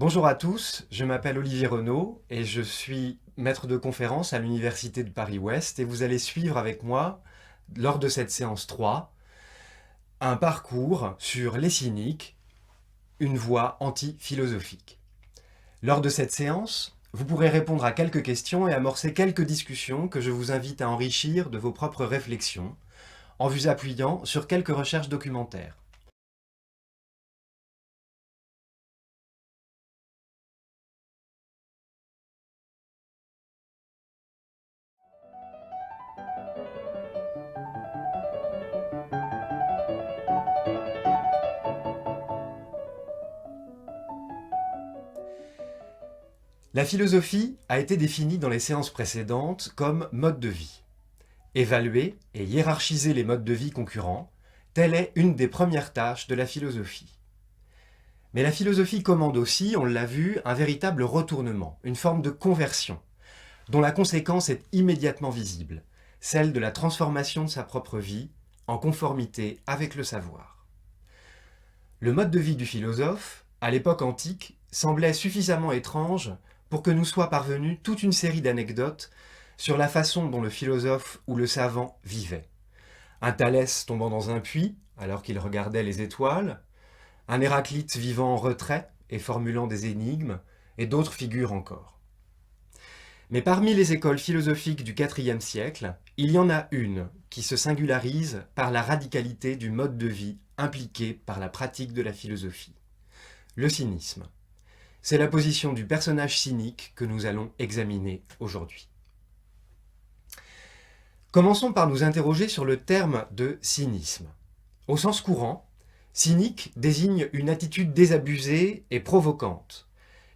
Bonjour à tous, je m'appelle Olivier Renaud et je suis maître de conférence à l'Université de Paris-Ouest et vous allez suivre avec moi, lors de cette séance 3, un parcours sur les cyniques, une voie anti-philosophique. Lors de cette séance, vous pourrez répondre à quelques questions et amorcer quelques discussions que je vous invite à enrichir de vos propres réflexions en vous appuyant sur quelques recherches documentaires. La philosophie a été définie dans les séances précédentes comme mode de vie. Évaluer et hiérarchiser les modes de vie concurrents, telle est une des premières tâches de la philosophie. Mais la philosophie commande aussi, on l'a vu, un véritable retournement, une forme de conversion, dont la conséquence est immédiatement visible, celle de la transformation de sa propre vie en conformité avec le savoir. Le mode de vie du philosophe, à l'époque antique, semblait suffisamment étrange pour que nous soit parvenue toute une série d'anecdotes sur la façon dont le philosophe ou le savant vivait. Un Thalès tombant dans un puits alors qu'il regardait les étoiles, un Héraclite vivant en retrait et formulant des énigmes, et d'autres figures encore. Mais parmi les écoles philosophiques du IVe siècle, il y en a une qui se singularise par la radicalité du mode de vie impliqué par la pratique de la philosophie. Le cynisme. C'est la position du personnage cynique que nous allons examiner aujourd'hui. Commençons par nous interroger sur le terme de cynisme. Au sens courant, cynique désigne une attitude désabusée et provocante,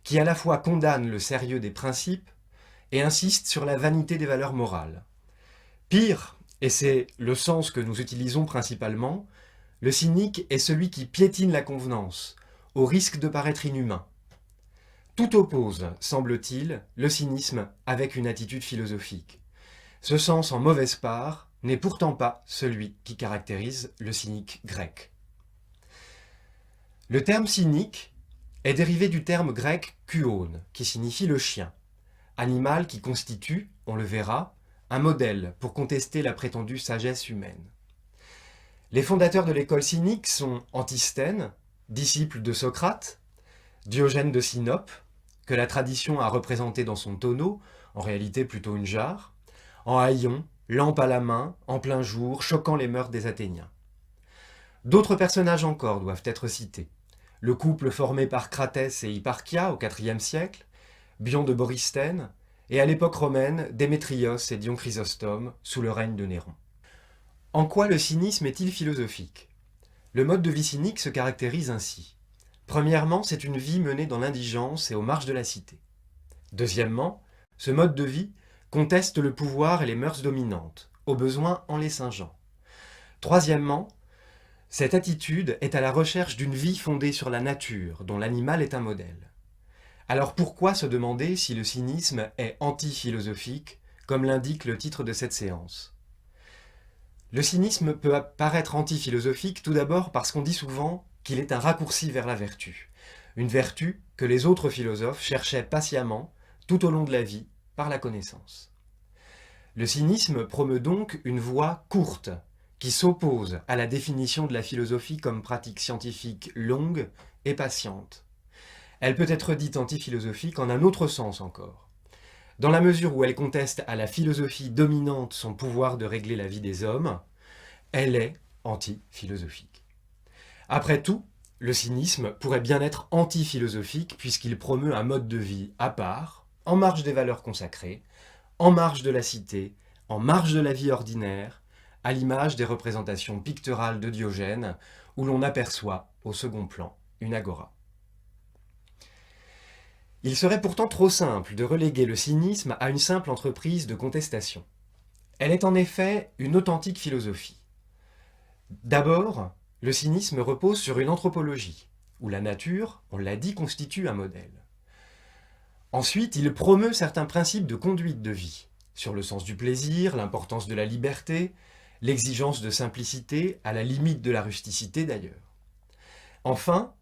qui à la fois condamne le sérieux des principes et insiste sur la vanité des valeurs morales. Pire, et c'est le sens que nous utilisons principalement, le cynique est celui qui piétine la convenance, au risque de paraître inhumain. Tout oppose, semble-t-il, le cynisme avec une attitude philosophique. Ce sens en mauvaise part n'est pourtant pas celui qui caractérise le cynique grec. Le terme cynique est dérivé du terme grec kuon, qui signifie le chien, animal qui constitue, on le verra, un modèle pour contester la prétendue sagesse humaine. Les fondateurs de l'école cynique sont Antisthène, disciple de Socrate, Diogène de Sinope, que la tradition a représenté dans son tonneau, en réalité plutôt une jarre, en haillons, lampe à la main, en plein jour, choquant les mœurs des Athéniens. D'autres personnages encore doivent être cités. Le couple formé par Cratès et Hipparchia au IVe siècle, Bion de Borysthène, et à l'époque romaine, Démétrios et Dion Chrysostome sous le règne de Néron. En quoi le cynisme est-il philosophique ? Le mode de vie cynique se caractérise ainsi. Premièrement, c'est une vie menée dans l'indigence et aux marges de la cité. Deuxièmement, ce mode de vie conteste le pouvoir et les mœurs dominantes, au besoin en les singeant. Troisièmement, cette attitude est à la recherche d'une vie fondée sur la nature, dont l'animal est un modèle. Alors pourquoi se demander si le cynisme est anti-philosophique, comme l'indique le titre de cette séance ? Le cynisme peut paraître anti-philosophique tout d'abord parce qu'on dit souvent qu'il est un raccourci vers la vertu. Une vertu que les autres philosophes cherchaient patiemment, tout au long de la vie, par la connaissance. Le cynisme promeut donc une voie courte, qui s'oppose à la définition de la philosophie comme pratique scientifique longue et patiente. Elle peut être dite anti-philosophique en un autre sens encore. Dans la mesure où elle conteste à la philosophie dominante son pouvoir de régler la vie des hommes, elle est anti-philosophique. Après tout, le cynisme pourrait bien être anti-philosophique puisqu'il promeut un mode de vie à part, en marge des valeurs consacrées, en marge de la cité, en marge de la vie ordinaire, à l'image des représentations picturales de Diogène, où l'on aperçoit, au second plan, une agora. Il serait pourtant trop simple de reléguer le cynisme à une simple entreprise de contestation. Elle est en effet une authentique philosophie. D'abord, le cynisme repose sur une anthropologie, où la nature, on l'a dit, constitue un modèle. Ensuite, il promeut certains principes de conduite de vie, sur le sens du plaisir, l'importance de la liberté, l'exigence de simplicité, à la limite de la rusticité d'ailleurs. Enfin,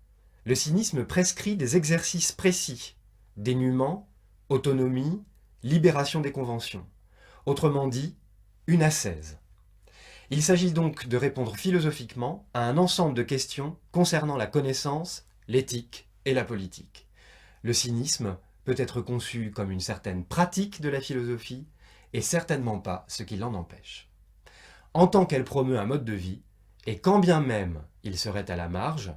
Le cynisme prescrit des exercices précis, dénuement, autonomie, libération des conventions. Autrement dit, une ascèse. Il s'agit donc de répondre philosophiquement à un ensemble de questions concernant la connaissance, l'éthique et la politique. Le cynisme peut être conçu comme une certaine pratique de la philosophie et certainement pas ce qui l'en empêche. En tant qu'elle promeut un mode de vie, et quand bien même il serait à la marge,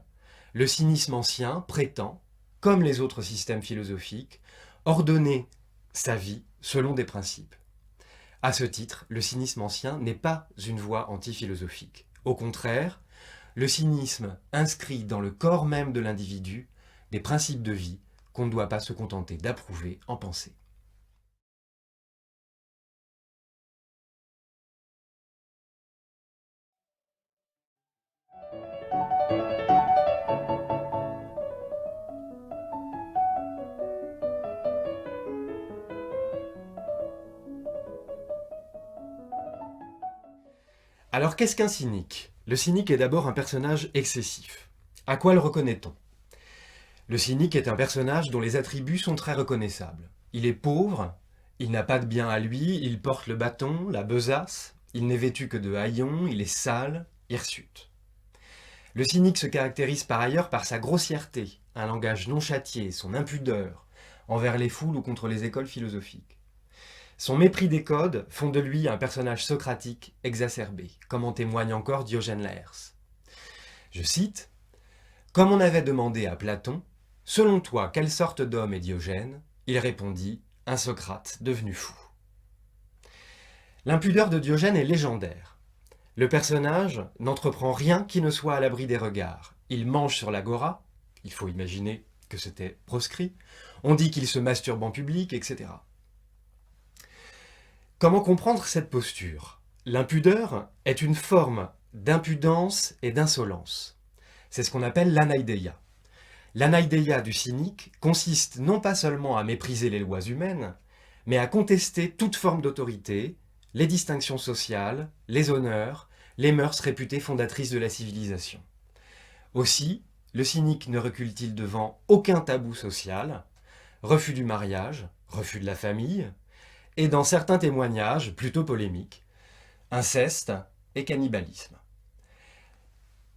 le cynisme ancien prétend, comme les autres systèmes philosophiques, ordonner sa vie selon des principes. À ce titre, le cynisme ancien n'est pas une voie anti-philosophique. Au contraire, le cynisme inscrit dans le corps même de l'individu des principes de vie qu'on ne doit pas se contenter d'approuver en pensée. Alors qu'est-ce qu'un cynique? Le cynique est d'abord un personnage excessif. À quoi le reconnaît-on? Le cynique est un personnage dont les attributs sont très reconnaissables. Il est pauvre, il n'a pas de bien à lui, il porte le bâton, la besace, il n'est vêtu que de haillons, il est sale, hirsute. Le cynique se caractérise par ailleurs par sa grossièreté, un langage non châtié, son impudeur, envers les foules ou contre les écoles philosophiques. Son mépris des codes font de lui un personnage socratique exacerbé, comme en témoigne encore Diogène Laërce. Je cite « Comme on avait demandé à Platon, selon toi, quelle sorte d'homme est Diogène ? Il répondit « Un Socrate devenu fou. » L'impudeur de Diogène est légendaire. Le personnage n'entreprend rien qui ne soit à l'abri des regards. Il mange sur l'agora, il faut imaginer que c'était proscrit, on dit qu'il se masturbe en public, etc. Comment comprendre cette posture? L'impudeur est une forme d'impudence et d'insolence. C'est ce qu'on appelle l'anaïdeia. L'anaïdeia du cynique consiste non pas seulement à mépriser les lois humaines, mais à contester toute forme d'autorité, les distinctions sociales, les honneurs, les mœurs réputées fondatrices de la civilisation. Aussi, le cynique ne recule-t-il devant aucun tabou social, refus du mariage, refus de la famille, et dans certains témoignages plutôt polémiques, inceste et cannibalisme.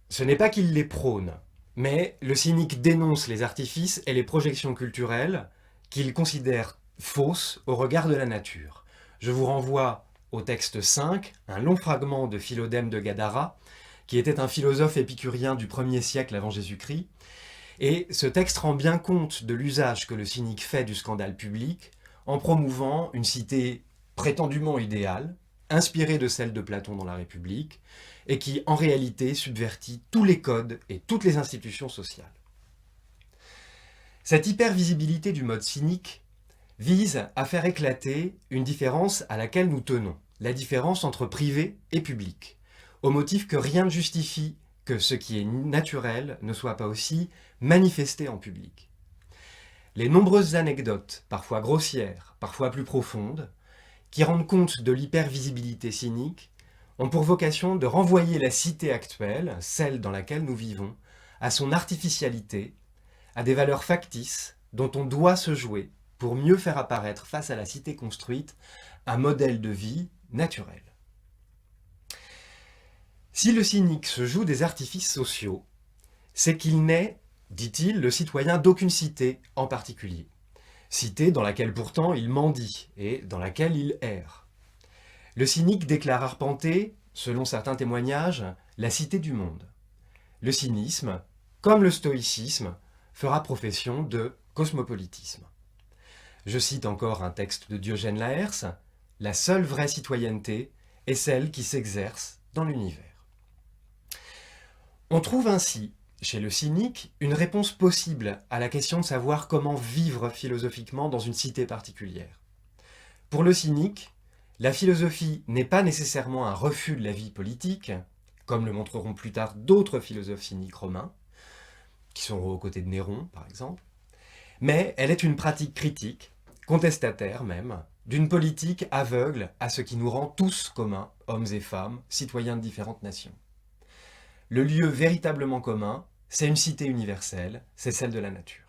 Ce n'est pas qu'il les prône, mais le cynique dénonce les artifices et les projections culturelles qu'il considère fausses au regard de la nature. Je vous renvoie au texte 5, un long fragment de Philodème de Gadara, qui était un philosophe épicurien du 1er siècle avant Jésus-Christ, et ce texte rend bien compte de l'usage que le cynique fait du scandale public en promouvant une cité prétendument idéale, inspirée de celle de Platon dans la République, et qui en réalité subvertit tous les codes et toutes les institutions sociales. Cette hypervisibilité du mode cynique vise à faire éclater une différence à laquelle nous tenons, la différence entre privé et public, au motif que rien ne justifie que ce qui est naturel ne soit pas aussi manifesté en public. Les nombreuses anecdotes, parfois grossières, parfois plus profondes, qui rendent compte de l'hypervisibilité cynique, ont pour vocation de renvoyer la cité actuelle, celle dans laquelle nous vivons, à son artificialité, à des valeurs factices dont on doit se jouer pour mieux faire apparaître face à la cité construite un modèle de vie naturel. Si le cynique se joue des artifices sociaux, c'est qu'il n'est, dit-il, le citoyen d'aucune cité en particulier. Cité dans laquelle pourtant il mendie et dans laquelle il erre. Le cynique déclare arpenter, selon certains témoignages, la cité du monde. Le cynisme, comme le stoïcisme, fera profession de cosmopolitisme. Je cite encore un texte de Diogène Laërce, « La seule vraie citoyenneté est celle qui s'exerce dans l'univers ». On trouve ainsi, chez le cynique, une réponse possible à la question de savoir comment vivre philosophiquement dans une cité particulière. Pour le cynique, la philosophie n'est pas nécessairement un refus de la vie politique, comme le montreront plus tard d'autres philosophes cyniques romains, qui sont aux côtés de Néron par exemple, mais elle est une pratique critique, contestataire même, d'une politique aveugle à ce qui nous rend tous communs, hommes et femmes, citoyens de différentes nations. Le lieu véritablement commun c'est une cité universelle, c'est celle de la nature.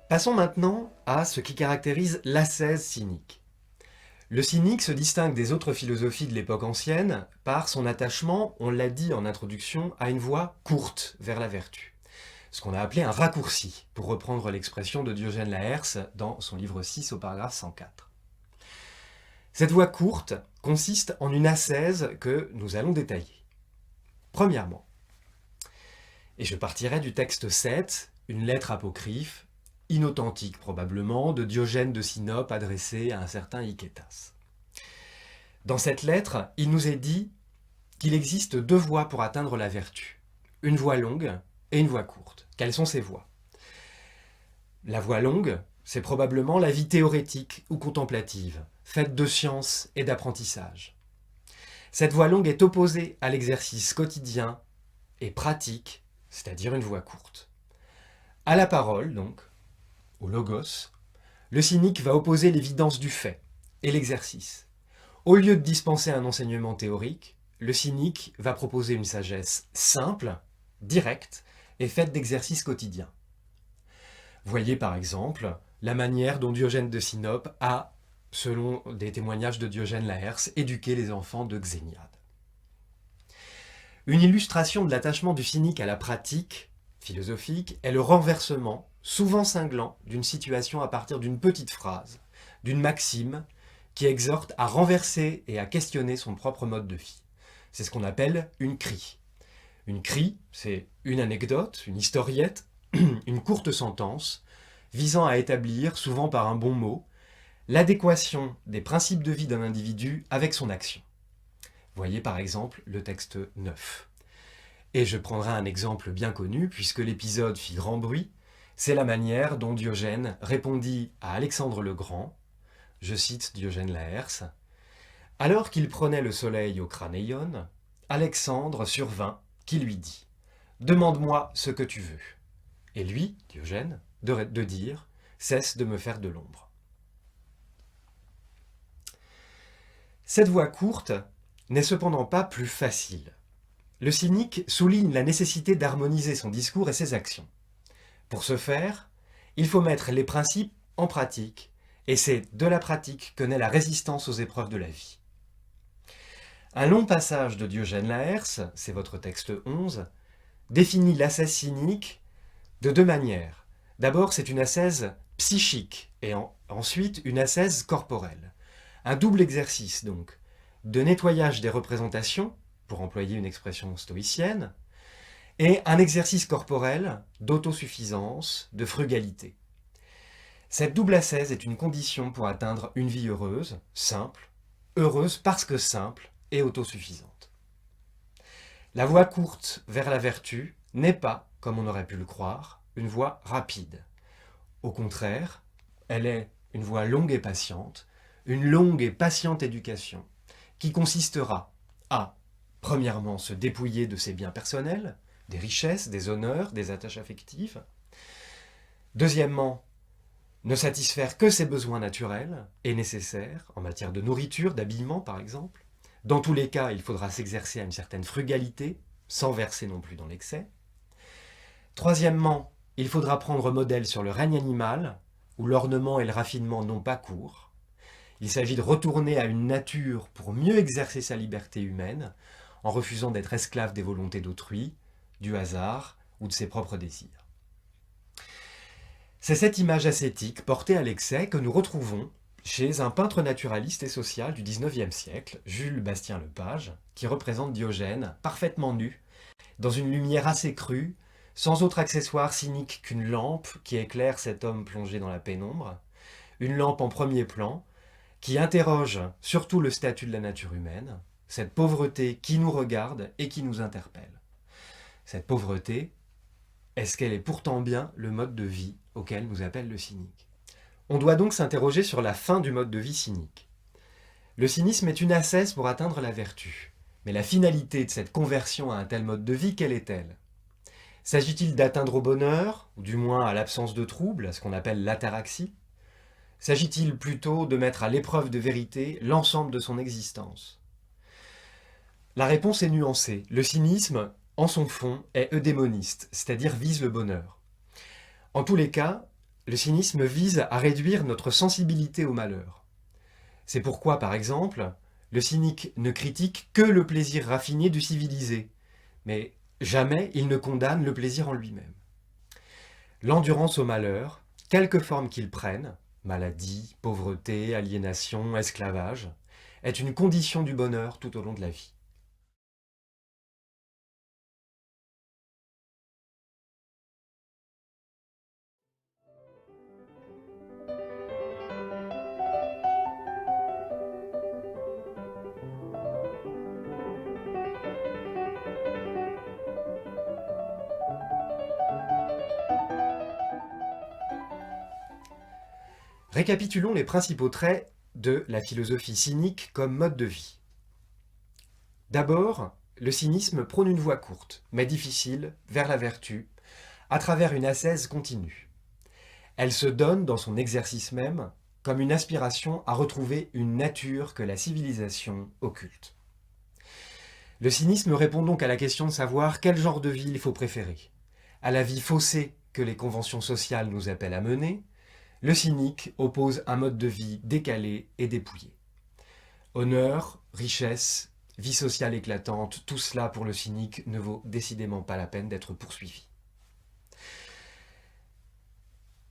Passons maintenant à ce qui caractérise l'ascèse cynique. Le cynique se distingue des autres philosophies de l'époque ancienne par son attachement, on l'a dit en introduction, à une voie courte vers la vertu. Ce qu'on a appelé un raccourci, pour reprendre l'expression de Diogène Laërce dans son livre 6 au paragraphe 104. Cette voie courte consiste en une ascèse que nous allons détailler. Premièrement, et je partirai du texte 7, une lettre apocryphe, inauthentique probablement, de Diogène de Sinope adressée à un certain Hykétas. Dans cette lettre, il nous est dit qu'il existe deux voies pour atteindre la vertu, une voie longue et une voie courte. Quelles sont ces voies? La voie longue, c'est probablement la vie théorétique ou contemplative, faite de science et d'apprentissage. Cette voie longue est opposée à l'exercice quotidien et pratique, c'est-à-dire une voie courte. À la parole, donc, au logos, le cynique va opposer l'évidence du fait et l'exercice. Au lieu de dispenser un enseignement théorique, le cynique va proposer une sagesse simple, directe et faite d'exercices quotidiens. Voyez par exemple la manière dont Diogène de Sinope a, selon des témoignages de Diogène Laërce, éduqué les enfants de Xéniade. Une illustration de l'attachement du cynique à la pratique philosophique est le renversement, souvent cinglant, d'une situation à partir d'une petite phrase, d'une maxime, qui exhorte à renverser et à questionner son propre mode de vie. C'est ce qu'on appelle une crie. Une crie, c'est une anecdote, une historiette, une courte sentence, visant à établir, souvent par un bon mot, l'adéquation des principes de vie d'un individu avec son action. Voyez par exemple le texte 9. Et je prendrai un exemple bien connu, puisque l'épisode fit grand bruit, c'est la manière dont Diogène répondit à Alexandre le Grand, je cite Diogène Laërce, « Alors qu'il prenait le soleil au Cranéion, Alexandre survint, qui lui dit « Demande-moi ce que tu veux. » Et lui, Diogène, de dire « Cesse de me faire de l'ombre. » Cette voie courte n'est cependant pas plus facile. Le cynique souligne la nécessité d'harmoniser son discours et ses actions. Pour ce faire, il faut mettre les principes en pratique, et c'est de la pratique que naît la résistance aux épreuves de la vie. Un long passage de Diogène Laërce, c'est votre texte 11, définit l'ascèse cynique de deux manières. D'abord, c'est une ascèse psychique, et ensuite une ascèse corporelle. Un double exercice, donc, de nettoyage des représentations, pour employer une expression stoïcienne, et un exercice corporel d'autosuffisance, de frugalité. Cette double ascèse est une condition pour atteindre une vie heureuse, simple, heureuse parce que simple et autosuffisante. La voie courte vers la vertu n'est pas, comme on aurait pu le croire, une voie rapide. Au contraire, elle est une voie longue et patiente, une longue et patiente éducation, qui consistera à, premièrement, se dépouiller de ses biens personnels, des richesses, des honneurs, des attaches affectives. Deuxièmement, ne satisfaire que ses besoins naturels et nécessaires, en matière de nourriture, d'habillement par exemple. Dans tous les cas, il faudra s'exercer à une certaine frugalité, sans verser non plus dans l'excès. Troisièmement, il faudra prendre modèle sur le règne animal, où l'ornement et le raffinement n'ont pas cours. Il s'agit de retourner à une nature pour mieux exercer sa liberté humaine, en refusant d'être esclave des volontés d'autrui, du hasard ou de ses propres désirs. C'est cette image ascétique portée à l'excès que nous retrouvons chez un peintre naturaliste et social du XIXe siècle, Jules Bastien-Lepage, qui représente Diogène, parfaitement nu, dans une lumière assez crue, sans autre accessoire cynique qu'une lampe qui éclaire cet homme plongé dans la pénombre, une lampe en premier plan, qui interroge surtout le statut de la nature humaine, cette pauvreté qui nous regarde et qui nous interpelle. Cette pauvreté, est-ce qu'elle est pourtant bien le mode de vie auquel nous appelle le cynique? On doit donc s'interroger sur la fin du mode de vie cynique. Le cynisme est une ascèse pour atteindre la vertu. Mais la finalité de cette conversion à un tel mode de vie, quelle est-elle? S'agit-il d'atteindre au bonheur, ou du moins à l'absence de trouble, à ce qu'on appelle l'ataraxie? S'agit-il plutôt de mettre à l'épreuve de vérité l'ensemble de son existence? La réponse est nuancée. Le cynisme, en son fond, est eudémoniste, c'est-à-dire vise le bonheur. En tous les cas, le cynisme vise à réduire notre sensibilité au malheur. C'est pourquoi, par exemple, le cynique ne critique que le plaisir raffiné du civilisé, mais jamais il ne condamne le plaisir en lui-même. L'endurance au malheur, quelque forme qu'il prenne, maladie, pauvreté, aliénation, esclavage, est une condition du bonheur tout au long de la vie. Récapitulons les principaux traits de la philosophie cynique comme mode de vie. D'abord, le cynisme prône une voie courte, mais difficile, vers la vertu, à travers une ascèse continue. Elle se donne dans son exercice même comme une aspiration à retrouver une nature que la civilisation occulte. Le cynisme répond donc à la question de savoir quel genre de vie il faut préférer. À la vie faussée que les conventions sociales nous appellent à mener, le cynique oppose un mode de vie décalé et dépouillé. Honneur, richesse, vie sociale éclatante, tout cela pour le cynique ne vaut décidément pas la peine d'être poursuivi.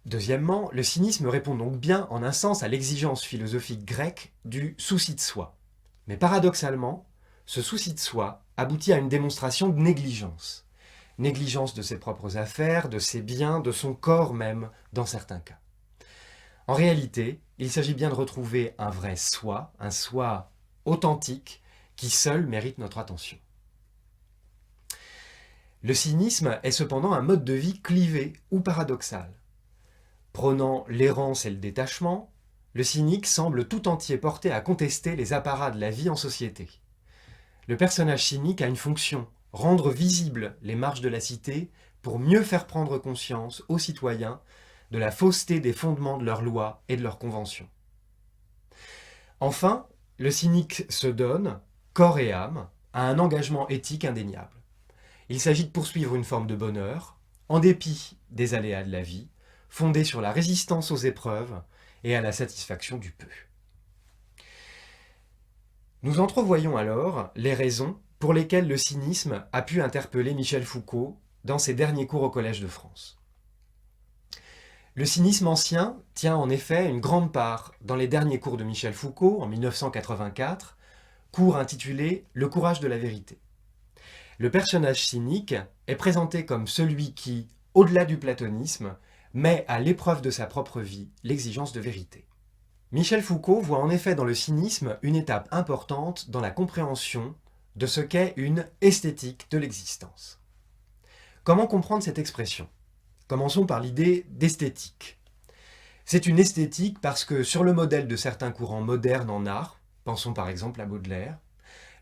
Deuxièmement, le cynisme répond donc bien en un sens à l'exigence philosophique grecque du souci de soi. Mais paradoxalement, ce souci de soi aboutit à une démonstration de négligence. Négligence de ses propres affaires, de ses biens, de son corps même, dans certains cas. En réalité, il s'agit bien de retrouver un vrai soi, un soi authentique, qui seul mérite notre attention. Le cynisme est cependant un mode de vie clivé ou paradoxal. Prônant l'errance et le détachement, le cynique semble tout entier porté à contester les apparats de la vie en société. Le personnage cynique a une fonction, rendre visibles les marges de la cité pour mieux faire prendre conscience aux citoyens de la fausseté des fondements de leurs lois et de leurs conventions. Enfin, le cynique se donne, corps et âme, à un engagement éthique indéniable. Il s'agit de poursuivre une forme de bonheur, en dépit des aléas de la vie, fondée sur la résistance aux épreuves et à la satisfaction du peu. Nous entrevoyons alors les raisons pour lesquelles le cynisme a pu interpeller Michel Foucault dans ses derniers cours au Collège de France. Le cynisme ancien tient en effet une grande part dans les derniers cours de Michel Foucault en 1984, cours intitulé « Le courage de la vérité ». Le personnage cynique est présenté comme celui qui, au-delà du platonisme, met à l'épreuve de sa propre vie l'exigence de vérité. Michel Foucault voit en effet dans le cynisme une étape importante dans la compréhension de ce qu'est une esthétique de l'existence. Comment comprendre cette expression ? Commençons par l'idée d'esthétique. C'est une esthétique parce que, sur le modèle de certains courants modernes en art, pensons par exemple à Baudelaire,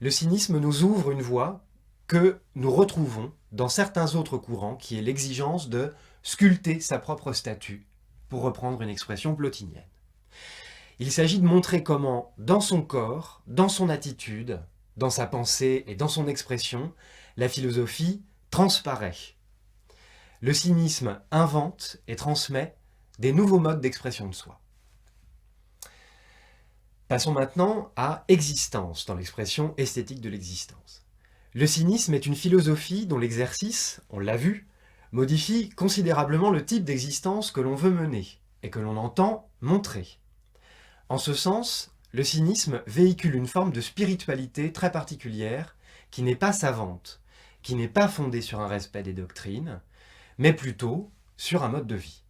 le cynisme nous ouvre une voie que nous retrouvons dans certains autres courants, qui est l'exigence de sculpter sa propre statue, pour reprendre une expression plotinienne. Il s'agit de montrer comment, dans son corps, dans son attitude, dans sa pensée et dans son expression, la philosophie transparaît. Le cynisme invente et transmet des nouveaux modes d'expression de soi. Passons maintenant à existence, dans l'expression esthétique de l'existence. Le cynisme est une philosophie dont l'exercice, on l'a vu, modifie considérablement le type d'existence que l'on veut mener et que l'on entend montrer. En ce sens, le cynisme véhicule une forme de spiritualité très particulière qui n'est pas savante, qui n'est pas fondée sur un respect des doctrines, mais plutôt sur un mode de vie.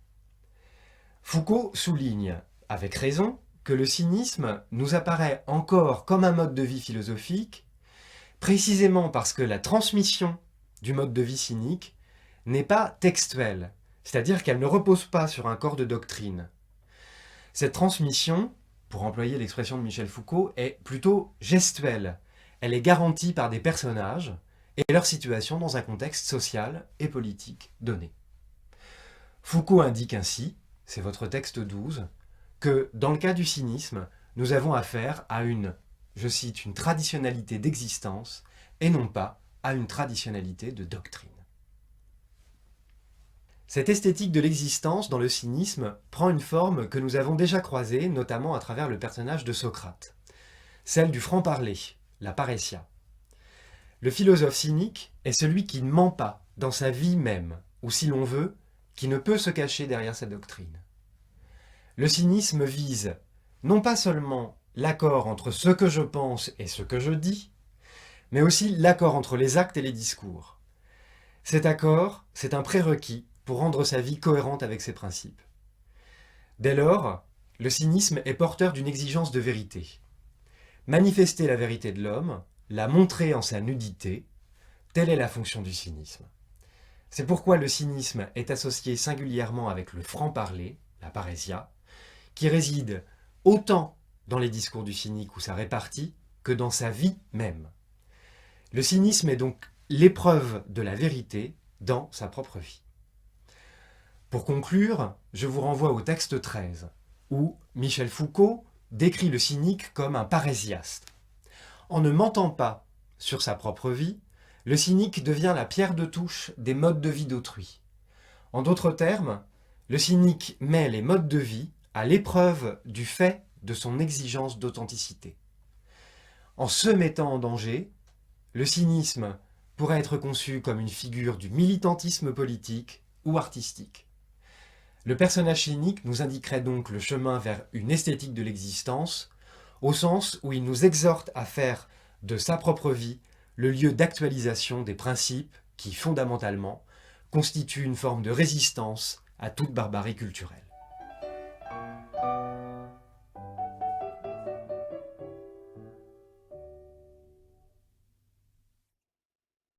Foucault souligne, avec raison, que le cynisme nous apparaît encore comme un mode de vie philosophique, précisément parce que la transmission du mode de vie cynique n'est pas textuelle, c'est-à-dire qu'elle ne repose pas sur un corps de doctrine. Cette transmission pour employer l'expression de Michel Foucault, est plutôt gestuelle. Elle est garantie par des personnages et leur situation dans un contexte social et politique donné. Foucault indique ainsi, c'est votre texte 12, que dans le cas du cynisme, nous avons affaire à une, je cite, une traditionnalité d'existence et non pas à une traditionnalité de doctrine. Cette esthétique de l'existence dans le cynisme prend une forme que nous avons déjà croisée, notamment à travers le personnage de Socrate, celle du franc-parler, la parrhesia. Le philosophe cynique est celui qui ne ment pas dans sa vie même, ou si l'on veut, qui ne peut se cacher derrière sa doctrine. Le cynisme vise non pas seulement l'accord entre ce que je pense et ce que je dis, mais aussi l'accord entre les actes et les discours. Cet accord, c'est un prérequis pour rendre sa vie cohérente avec ses principes. Dès lors, le cynisme est porteur d'une exigence de vérité. Manifester la vérité de l'homme, la montrer en sa nudité, telle est la fonction du cynisme. C'est pourquoi le cynisme est associé singulièrement avec le franc-parler, la parrhesia, qui réside autant dans les discours du cynique ou sa répartie que dans sa vie même. Le cynisme est donc l'épreuve de la vérité dans sa propre vie. Pour conclure, je vous renvoie au texte 13, où Michel Foucault décrit le cynique comme un parrhésiaste. En ne mentant pas sur sa propre vie, le cynique devient la pierre de touche des modes de vie d'autrui. En d'autres termes, le cynique met les modes de vie à l'épreuve du fait de son exigence d'authenticité. En se mettant en danger, le cynisme pourrait être conçu comme une figure du militantisme politique ou artistique. Le personnage cynique nous indiquerait donc le chemin vers une esthétique de l'existence, au sens où il nous exhorte à faire de sa propre vie le lieu d'actualisation des principes qui, fondamentalement, constituent une forme de résistance à toute barbarie culturelle.